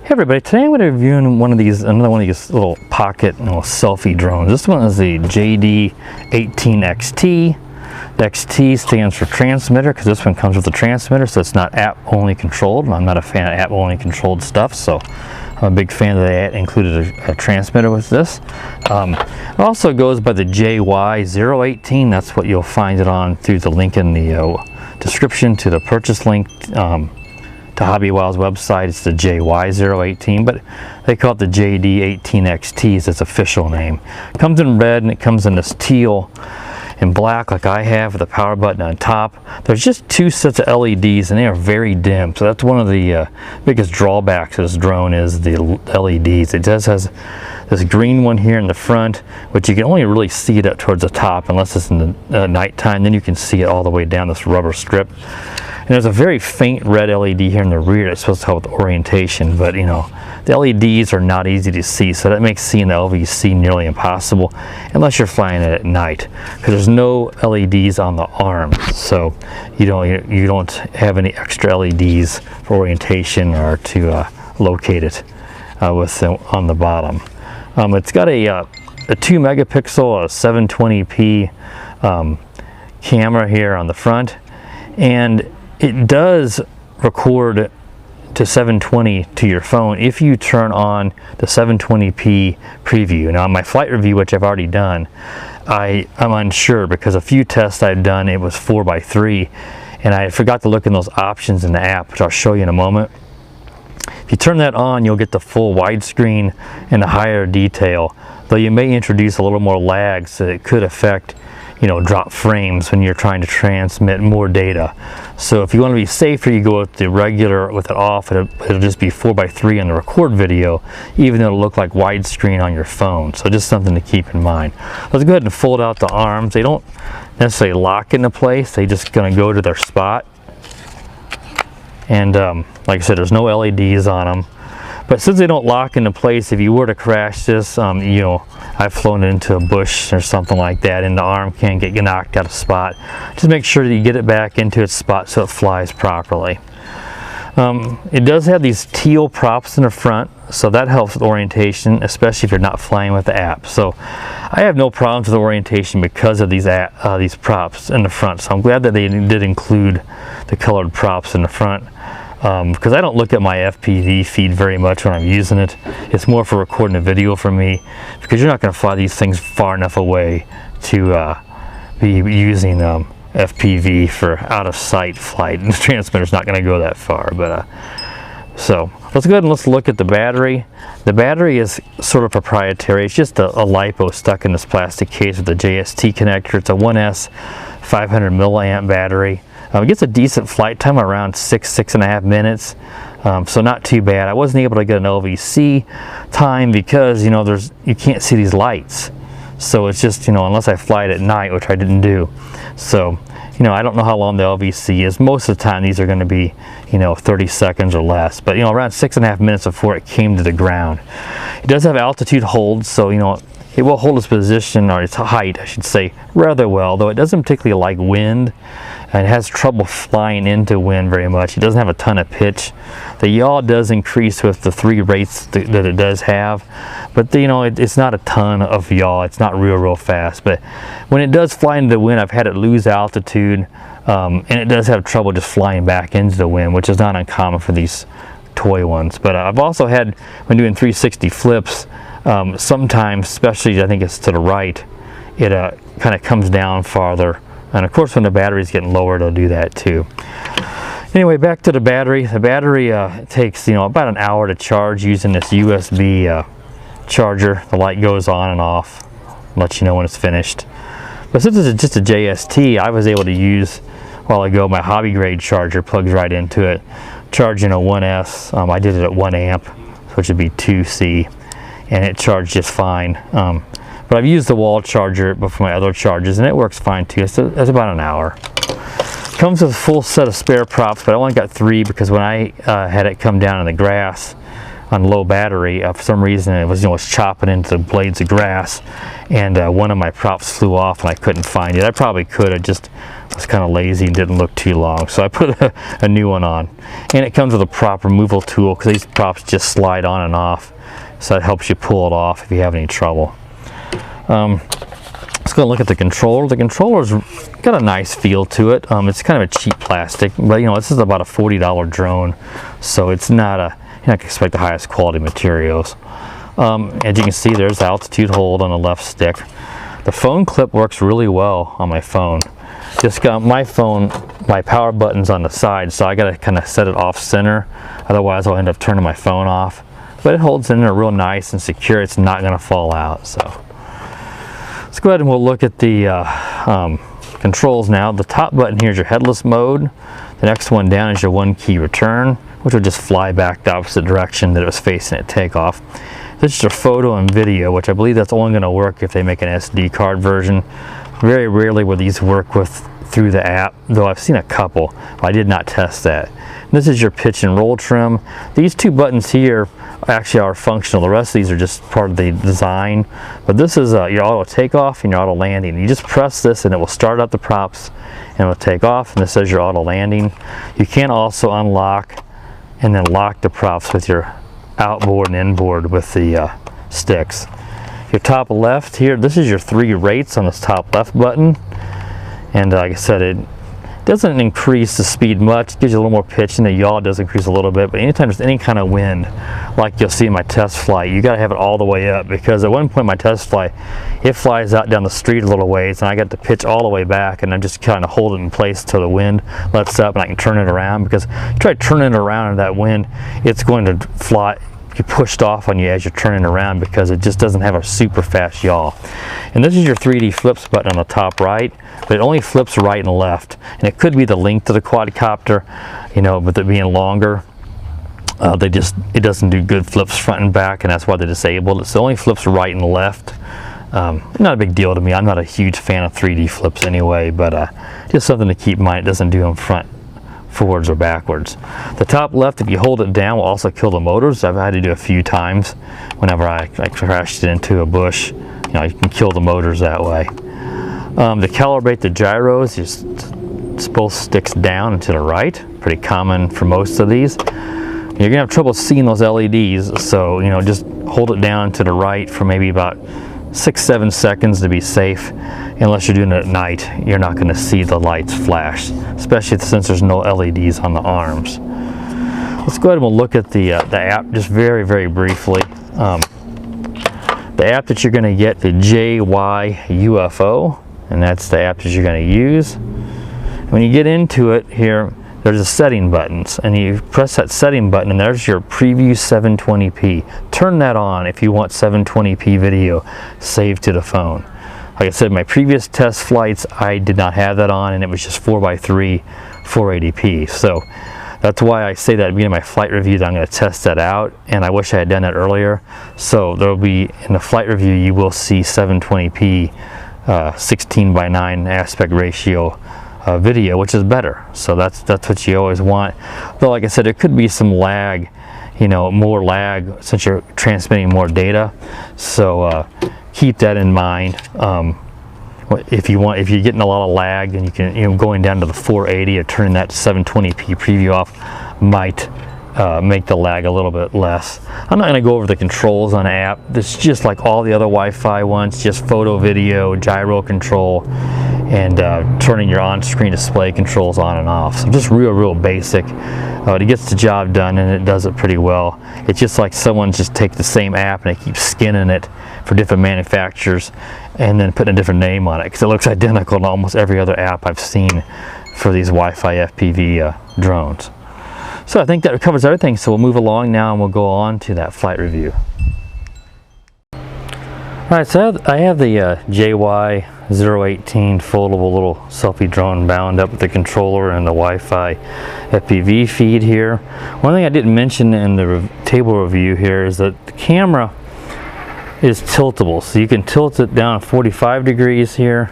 Hey everybody, today I'm going to be reviewing another one of these little pocket selfie drones. This one is the JD-018XT. The XT stands for transmitter because this one comes with a transmitter, so it's not app only controlled. I'm not a fan of app only controlled stuff, so I'm a big fan that they included a transmitter with this. It also goes by the JY-018. That's what you'll find it on through the link in the description to the purchase link. To Hobbywow's website, it's the JY-018, but they call it the JD-018XT as its official name. It comes in red and it comes in this teal and black like I have with the power button on top. There's just two sets of LEDs and they are very dim, so that's one of the biggest drawbacks of this drone is the LEDs. It does has this green one here in the front, which you can only really see it up towards the top unless it's in the nighttime. Then you can see it all the way down this rubber strip. And there's a very faint red LED here in the rear that's supposed to help with orientation, but you know, the LEDs are not easy to see, so that makes seeing the LVC nearly impossible unless you're flying it at night, because there's no LEDs on the arm, so you don't have any extra LEDs for orientation or to locate it on the bottom. It's got a 2 megapixel 720p camera here on the front, and it does record to 720 to your phone if you turn on the 720p preview. Now on my flight review, which I've already done, I'm unsure because a few tests I've done it was 4:3 and I forgot to look in those options in the app, which I'll show you in a moment. If you turn that on, you'll get the full widescreen and the higher detail, though you may introduce a little more lag, so it could affect drop frames when you're trying to transmit more data. So if you want to be safer, you go with the regular with it off. It'll just be 4:3 on the record video, even though it'll look like widescreen on your phone. So just something to keep in mind. Let's go ahead and fold out the arms. They don't necessarily lock into place. They're just going to go to their spot. And like I said, there's no LEDs on them. But since they don't lock into place, if you were to crash this, I've flown it into a bush or something like that, and the arm can get knocked out of spot. Just make sure that you get it back into its spot so it flies properly. It does have these teal props in the front, so that helps with orientation, especially if you're not flying with the app. So I have no problems with orientation because of these props in the front. So I'm glad that they did include the colored props in the front. Because I don't look at my FPV feed very much when I'm using it. It's more for recording a video for me, because you're not going to fly these things far enough away to be using FPV for out of sight flight, and the transmitter's not going to go that far. But so let's go ahead and let's look at the battery. The battery is sort of proprietary. It's just a LiPo stuck in this plastic case with a JST connector. It's a 1S 500 milliamp battery. It gets a decent flight time, around 6.5 minutes, so not too bad. I wasn't able to get an LVC time because you can't see these lights, so it's just unless I fly it at night, which I didn't do. So I don't know how long the LVC is. Most of the time these are going to be 30 seconds or less, but around 6.5 minutes before it came to the ground. It does have altitude hold, so it will hold its position, or its height I should say, rather well, though it doesn't particularly like wind, and it has trouble flying into wind very much. It doesn't have a ton of pitch. The yaw does increase with the 3 rates that it does have, but it's not a ton of yaw. It's not real fast, but when it does fly into the wind, I've had it lose altitude, and it does have trouble just flying back into the wind, which is not uncommon for these toy ones. But I've also had, when doing 360 flips, sometimes, especially I think it's to the right, it kind of comes down farther, and of course when the battery's getting lower it'll do that too. Anyway, back to the battery. The battery takes about an hour to charge using this USB charger. The light goes on and off, let you know when it's finished. But since it's just a JST, I was able to use a while ago my hobby grade charger, plugs right into it, charging a 1S. I did it at 1 amp, so it should be 2C, and it charged just fine. But I've used the wall charger for my other chargers, and it works fine too. It's about an hour. Comes with a full set of spare props, but I only got 3 because when I had it come down in the grass on low battery, for some reason it was chopping into the blades of grass, and one of my props flew off and I couldn't find it. I probably could have just It's kind of lazy and didn't look too long, so I put a new one on. And it comes with a prop removal tool because these props just slide on and off, so it helps you pull it off if you have any trouble. Let's go look at the controller. The controller's got a nice feel to it. It's kind of a cheap plastic, but you know, this is about a $40 drone, so it's not a, you're not going to expect the highest quality materials. As you can see, there's the altitude hold on the left stick. The phone clip works really well on my phone. Just got my phone, my power button's on the side, so I got to kind of set it off center, otherwise I'll end up turning my phone off. But it holds in there real nice and secure. It's not going to fall out. So let's go ahead and we'll look at the controls now. The top button here is your headless mode. The next one down is your one key return, which will just fly back the opposite direction that it was facing at takeoff. This is your photo and video, which I believe that's only going to work if they make an SD card version. Very rarely will these work through the app, though I've seen a couple. I did not test that. This is your pitch and roll trim. These two buttons here actually are functional. The rest of these are just part of the design. But this is your auto takeoff and your auto landing. You just press this and it will start up the props and it will take off, and this says your auto landing. You can also unlock and then lock the props with your outboard and inboard with the sticks. Your top left here, this is your 3 rates on this top left button, and like I said, it doesn't increase the speed much. It gives you a little more pitch, and the yaw does increase a little bit, but anytime there's any kind of wind, like you'll see in my test flight, you got to have it all the way up, because at one point in my test flight, it flies out down the street a little ways, and I got to pitch all the way back, and I just kind of hold it in place till the wind lets up and I can turn it around, because if you try turning it around in that wind, it's going to fly, get pushed off on you as you're turning around, because it just doesn't have a super fast yaw. And this is your 3D flips button on the top right, but it only flips right and left, and it could be the length of the quadcopter, you know, with it being longer, it doesn't do good flips front and back, and that's why they disabled it. So it only flips right and left. Not a big deal to me. I'm not a huge fan of 3D flips anyway, but just something to keep in mind. It doesn't do them forwards or backwards. The top left, if you hold it down, will also kill the motors. I've had to do a few times whenever I crashed it into a bush. You know, you can kill the motors that way. To calibrate the gyros, just both sticks down and to the right. Pretty common for most of these. You're gonna have trouble seeing those LEDs, so you know, just hold it down to the right for maybe about 6-7 seconds to be safe. Unless you're doing it at night, you're not going to see the lights flash, especially since there's no LEDs on the arms. Let's go ahead and we'll look at the app just very, very briefly. The app that you're going to get, the JY-UFO, and that's the app that you're going to use. When you get into it here, there's a setting buttons, and you press that setting button, and there's your preview 720p. Turn that on if you want 720p video saved to the phone. Like I said, my previous test flights, I did not have that on, and it was just 4x3 480p. So that's why I say that at the beginning of my flight review that I'm going to test that out, and I wish I had done that earlier. So there will be, in the flight review, you will see 720p 16:9 aspect ratio video, which is better. So that's what you always want. Though, like I said, there could be some lag, you know, more lag since you're transmitting more data. So keep that in mind. If you're getting a lot of lag, then you can, you know, going down to the 480 or turning that 720p preview off might make the lag a little bit less. I'm not going to go over the controls on the app. It's just like all the other Wi-Fi ones, just photo, video, gyro control, and turning your on-screen display controls on and off. So just real basic. It gets the job done, and it does it pretty well. It's just like someone just takes the same app and they keep skinning it for different manufacturers and then putting a different name on it, because it looks identical to almost every other app I've seen for these Wi-Fi FPV drones. So I think that covers everything, so we'll move along now and we'll go on to that flight review. Alright, so I have the JD-018 foldable little selfie drone bound up with the controller and the Wi-Fi FPV feed here. One thing I didn't mention in the table review here is that the camera is tiltable, so you can tilt it down 45 degrees here,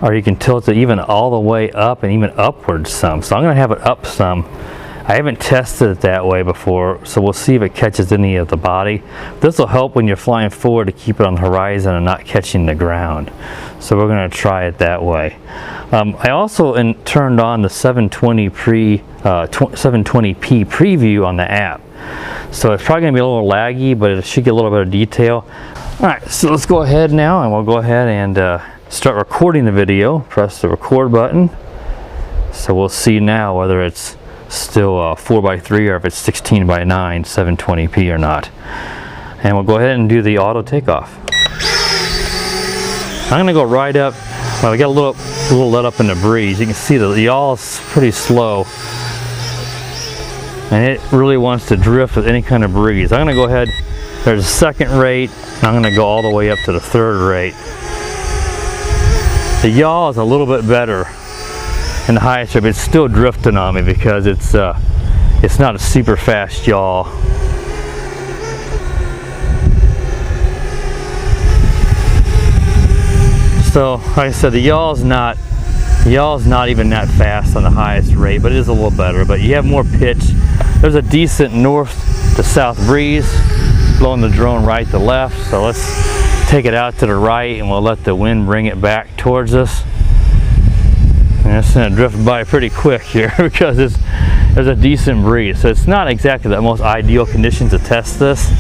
or you can tilt it even all the way up and even upwards some. So I'm going to have it up some I haven't tested it that way before, so we'll see if it catches any of the body. This will help when you're flying forward to keep it on the horizon and not catching the ground. So we're going to try it that way. I also turned on the 720p preview on the app. So it's probably going to be a little laggy, but it should get a little bit of detail. Alright, so let's go ahead now, and we'll go ahead and start recording the video. Press the record button. So we'll see now whether it's still 4:3 or if it's 16:9 720p or not. And we'll go ahead and do the auto takeoff. I'm going to go right up. Well, we got a little let up in the breeze. You can see the yaw is pretty slow, and it really wants to drift with any kind of breeze. I'm going to go ahead. There's a second rate, and I'm going to go all the way up to the third rate. The yaw is a little bit better in the highest rate, but it's still drifting on me because it's not a super fast yaw. So, like I said, the yaw's not even that fast on the highest rate, but it is a little better. But you have more pitch. There's a decent north to south breeze blowing the drone right to left. So let's take it out to the right, and we'll let the wind bring it back towards us. And it's going to drift by pretty quick here because there's a decent breeze. So it's not exactly the most ideal conditions to test this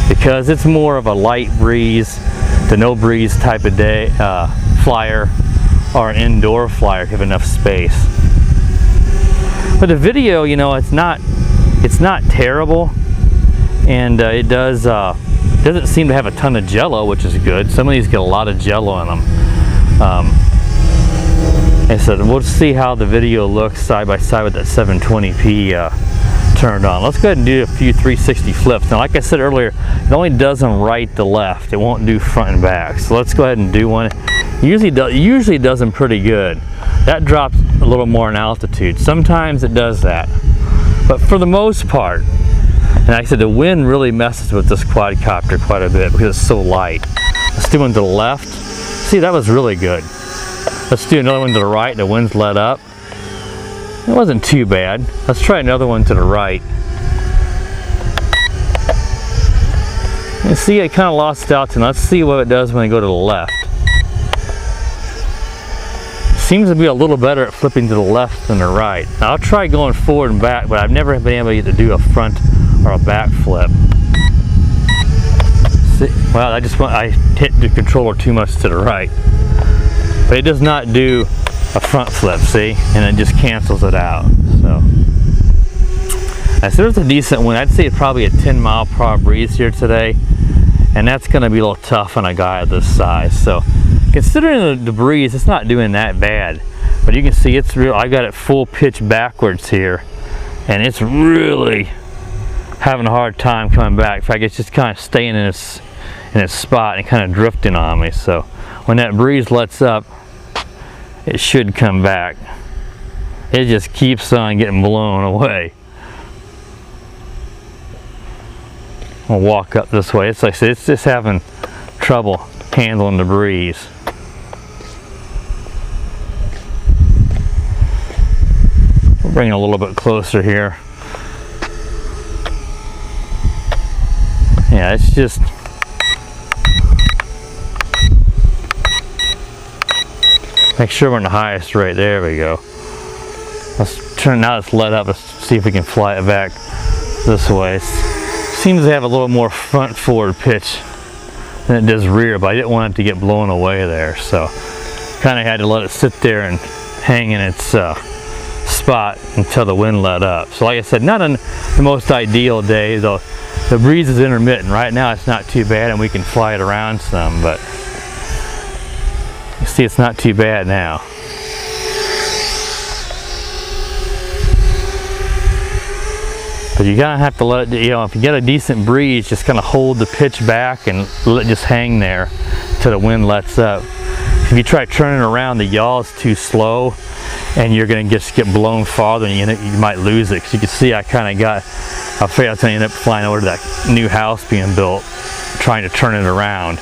because it's more of a light breeze to no breeze type of day flyer, or an indoor flyer if you have enough space. But the video, you know, it's not terrible, and it doesn't seem to have a ton of jello, which is good. Some of these get a lot of jello in them. And so we'll see how the video looks side by side with that 720p turned on. Let's go ahead and do a few 360 flips. Now, like I said earlier, it only does them right to left. It won't do front and back. So let's go ahead and do one. Usually does them pretty good. That drops a little more in altitude. Sometimes it does that. But for the most part, and like I said, the wind really messes with this quadcopter quite a bit because it's so light. Let's do one to the left. See, that was really good. Let's do another one to the right. The wind's let up. It wasn't too bad. Let's try another one to the right. You see, it kind of lost out to. Let's see what it does when I go to the left. Seems to be a little better at flipping to the left than the right. Now, I'll try going forward and back, but I've never been able to do a front or a back flip. See, well, I hit the controller too much to the right. But it does not do a front flip, see? And it just cancels it out. So there's a decent wind. I'd say it's probably a 10-mile-per-hour breeze here today. And that's going to be a little tough on a guy of this size. So considering the breeze, it's not doing that bad. But you can see it's real. I got it full pitch backwards here. And it's really having a hard time coming back. In fact, it's just kind of staying in its spot and kind of drifting on me. So when that breeze lets up, it should come back. It just keeps on getting blown away. I'll walk up this way. It's like I said, it's just having trouble handling the breeze. We'll bring it a little bit closer here. Yeah, it's just make sure we're in the highest rate. There we go. Let's turn, now it's let up. Let's see if we can fly it back this way. It seems to have a little more front forward pitch than it does rear, but I didn't want it to get blown away there. So kind of had to let it sit there and hang in its spot until the wind let up. So like I said, not on the most ideal day, though. The breeze is intermittent. Right now it's not too bad and we can fly it around some, but you see it's not too bad now. But you gotta have to let it, you know, if you get a decent breeze, just kind of hold the pitch back and let it just hang there till the wind lets up. If you try turning around, the yaw is too slow and you're gonna just get blown farther and you might lose it. Because you can see I kind of got, I figured I was gonna end up flying over to that new house being built, trying to turn it around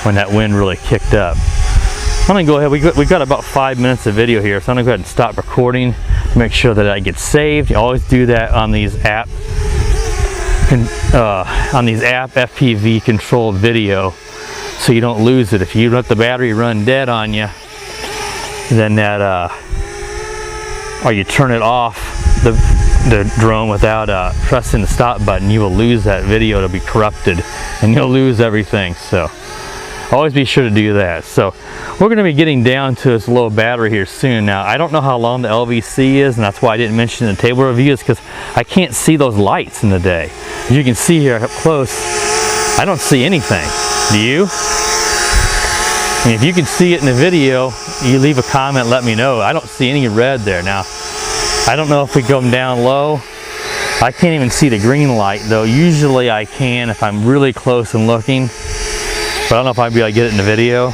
when that wind really kicked up. I'm gonna go ahead, we got about 5 minutes of video here, so I'm gonna go ahead and stop recording make sure that I get saved. You always do that on these app FPV controlled video, so you don't lose it. If you let the battery run dead on you, then that or you turn it off the drone without pressing the stop button, you will lose that video. To be corrupted and you'll lose everything. So always be sure to do that. So we're going to be getting down to this low battery here soon. Now I don't know how long the LVC is, and that's why I didn't mention the table reviews, because I can't see those lights in the day. As you can see here up close, I don't see anything. Do you? And if you can see it in the video, you leave a comment, let me know. I don't see any red there. Now I don't know if we go down low. I can't even see the green light though. Usually I can if I'm really close and looking, but I don't know if I'll be able to get it in the video.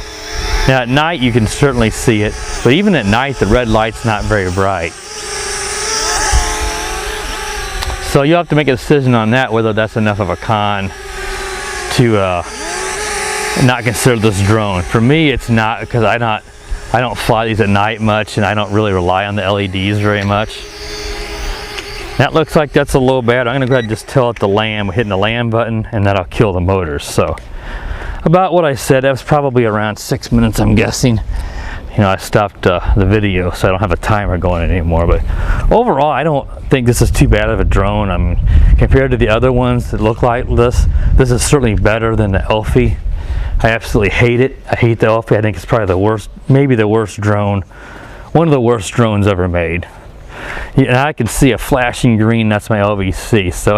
Now at night you can certainly see it, but even at night the red light's not very bright. So you'll have to make a decision on that, whether that's enough of a con to not consider this drone. For me it's not, because I don't fly these at night much, and I don't really rely on the LEDs very much. That looks like that's a low battery. I'm going to go ahead and just tell it the land, hitting the land button, and that'll kill the motors. So about what I said, that was probably around 6 minutes, I'm guessing. You know, I stopped the video, so I don't have a timer going anymore. But overall, I don't think this is too bad of a drone. I mean, compared to the other ones that look like this is certainly better than the Elfie. I absolutely hate it. I hate the Elfie. I think it's probably the worst, maybe the worst drone, one of the worst drones ever made. Yeah, I can see a flashing green, that's my LVC, so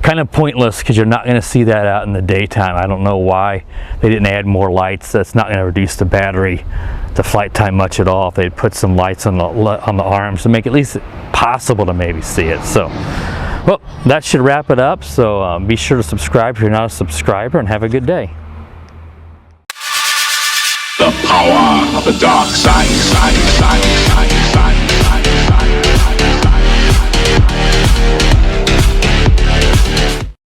kind of pointless, because you're not going to see that out in the daytime. I don't know why they didn't add more lights. That's not going to reduce the battery, the flight time much at all. If they'd put some lights on the arms to make it at least possible to maybe see it. So, well, that should wrap it up. So be sure to subscribe if you're not a subscriber, and have a good day. The power of the dark side.